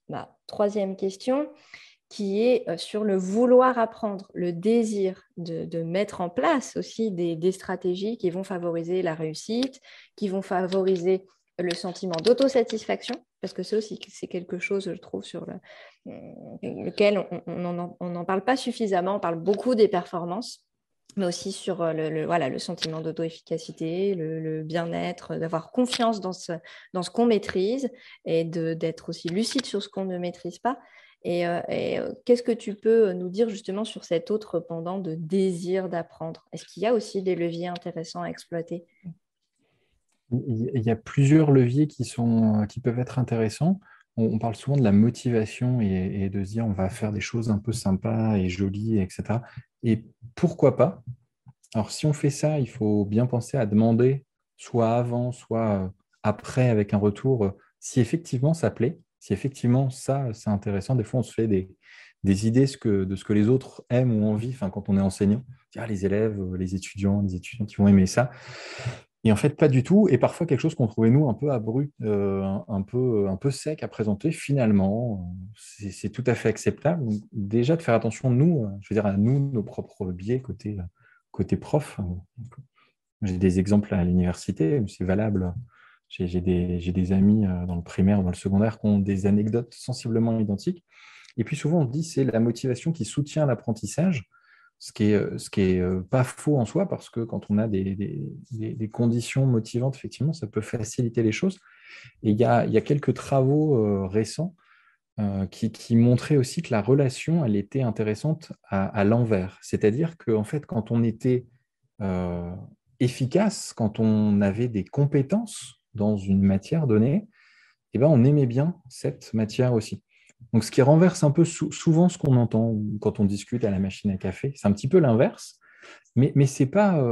ma troisième question, qui est sur le vouloir apprendre, le désir de mettre en place aussi des stratégies qui vont favoriser la réussite, qui vont favoriser le sentiment d'autosatisfaction, parce que ça aussi, c'est quelque chose, je trouve, sur lequel on n'en parle pas suffisamment. On parle beaucoup des performances, mais aussi sur voilà, le sentiment d'auto-efficacité, le bien-être, d'avoir confiance dans ce qu'on maîtrise et d'être aussi lucide sur ce qu'on ne maîtrise pas. Et qu'est-ce que tu peux nous dire justement sur cet autre pendant de désir d'apprendre? Est-ce qu'il y a aussi des leviers intéressants à exploiter? Il y a plusieurs leviers qui peuvent être intéressants. On parle souvent de la motivation et de se dire on va faire des choses un peu sympas et jolies, etc. Et pourquoi pas? Alors, si on fait ça, il faut bien penser à demander, soit avant, soit après, avec un retour, si effectivement ça plaît, si effectivement ça, c'est intéressant. Des fois, on se fait des idées de ce que les autres aiment ou ont envie, enfin, quand on est enseignant. Ah, les élèves, les étudiants qui vont aimer ça. Et en fait, pas du tout. Et parfois, quelque chose qu'on trouvait, nous, un peu abrupt, un peu sec à présenter, finalement, c'est tout à fait acceptable. Donc, déjà, de faire attention, nous, je veux dire, à nous, nos propres biais côté prof. J'ai des exemples à l'université, mais c'est valable. J'ai des amis dans le primaire, dans le secondaire, qui ont des anecdotes sensiblement identiques. Et puis souvent, on se dit c'est la motivation qui soutient l'apprentissage, ce qui est pas faux en soi, parce que quand on a des conditions motivantes, effectivement, ça peut faciliter les choses. Et il y a quelques travaux récents qui montraient aussi que la relation, elle était intéressante à l'envers. C'est-à-dire qu'en fait, quand on était euh, efficace, quand on avait des compétences dans une matière donnée, eh ben, on aimait bien cette matière aussi. Donc, ce qui renverse un peu souvent ce qu'on entend quand on discute à la machine à café, c'est un petit peu l'inverse, mais c'est pas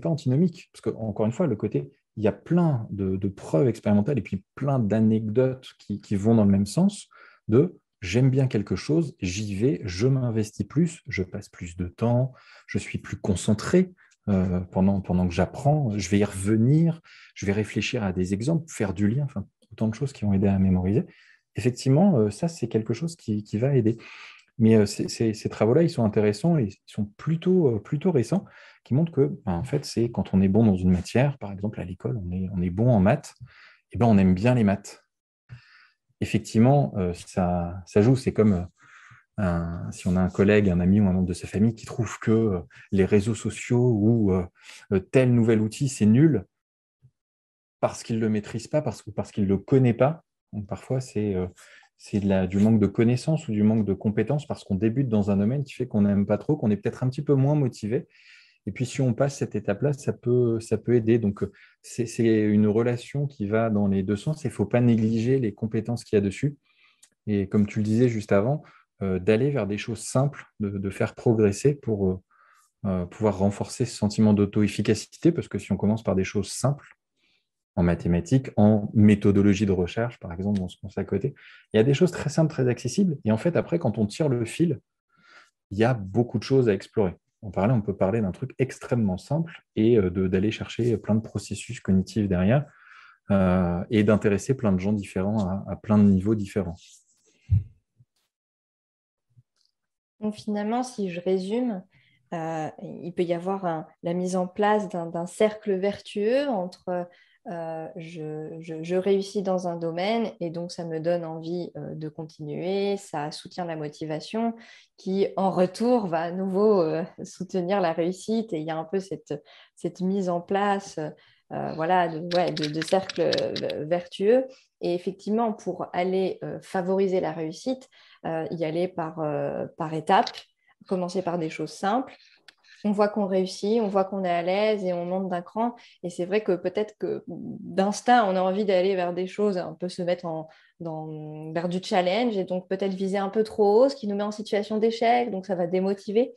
antinomique. Parce que, encore une fois, le côté, il y a plein de preuves expérimentales et puis plein d'anecdotes qui vont dans le même sens de j'aime bien quelque chose, j'y vais, je m'investis plus, je passe plus de temps, je suis plus concentré pendant que j'apprends, je vais y revenir, je vais réfléchir à des exemples, faire du lien, enfin, autant de choses qui vont aider à mémoriser. Effectivement, ça, c'est quelque chose qui va aider. Mais ces travaux-là, ils sont intéressants et ils sont plutôt récents, qui montrent que, ben, en fait, c'est quand on est bon dans une matière, par exemple à l'école, on est bon en maths, et ben, on aime bien les maths. Effectivement, ça joue. C'est comme si on a un collègue, un ami ou un membre de sa famille qui trouve que les réseaux sociaux ou tel nouvel outil, c'est nul parce qu'il ne le maîtrise pas, parce qu'il ne le connaît pas. Donc, parfois, c'est du manque de connaissances ou du manque de compétences parce qu'on débute dans un domaine qui fait qu'on n'aime pas trop, qu'on est peut-être un petit peu moins motivé. Et puis, si on passe cette étape-là, ça peut aider. Donc, c'est une relation qui va dans les deux sens. Il ne faut pas négliger les compétences qu'il y a dessus. Et comme tu le disais juste avant, d'aller vers des choses simples, de faire progresser pour pouvoir renforcer ce sentiment d'auto-efficacité. Parce que si on commence par des choses simples, en mathématiques, en méthodologie de recherche, par exemple, on se pense à côté. Il y a des choses très simples, très accessibles. Et en fait, après, quand on tire le fil, il y a beaucoup de choses à explorer. On peut parler d'un truc extrêmement simple et d'aller chercher plein de processus cognitifs derrière et d'intéresser plein de gens différents à plein de niveaux différents. Donc finalement, si je résume, il peut y avoir la mise en place d'un cercle vertueux entre je réussis dans un domaine et donc ça me donne envie de continuer, ça soutient la motivation qui en retour va à nouveau soutenir la réussite et il y a un peu cette mise en place voilà, de cercles vertueux. Et effectivement, pour aller favoriser la réussite, y aller par étapes, commencer par des choses simples. On voit qu'on réussit, on voit qu'on est à l'aise et on monte d'un cran. Et c'est vrai que peut-être que d'instinct, on a envie d'aller vers des choses, un peu se mettre vers du challenge et donc peut-être viser un peu trop haut, ce qui nous met en situation d'échec, donc ça va démotiver.